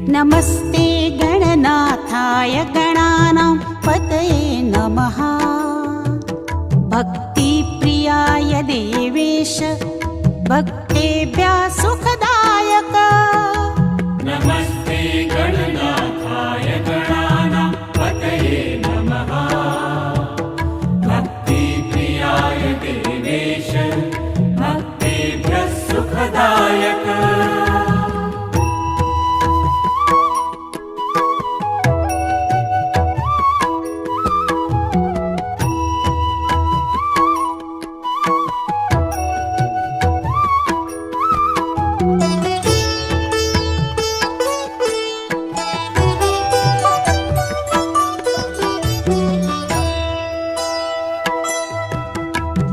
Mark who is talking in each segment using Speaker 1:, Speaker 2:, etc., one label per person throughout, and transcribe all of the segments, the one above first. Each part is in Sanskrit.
Speaker 1: नमस्ते गणनाथाय गणानां पतये नमः। भक्तिप्रियाय देवेश भक्तेभ्यः सुखदायक।
Speaker 2: नमस्ते गणनाथाय गणानां पतये नमः। भक्तिप्रियाय देवेश भक्तेभ्यः सुखदायक।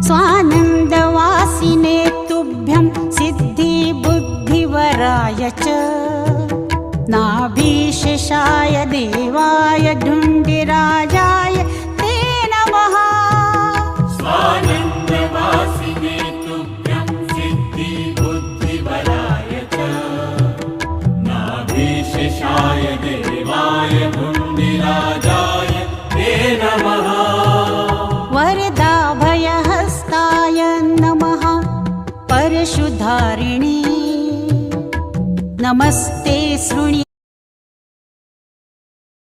Speaker 1: स्वानन्दवासिने तुभ्यं सिद्धिबुद्धिवराय च। नाभीशेषाय देवाय ढुण्डिराजाय ते नमः।
Speaker 2: स्वानन्दवासिने तुभ्यं सिद्धिबुद्धिवराय च। नाभीशेषाय देवाय ढुण्डिराजाय ते नमः।
Speaker 1: वरदाभयहस्ताय नमः। परशुधारिणी नमस्ते शृणु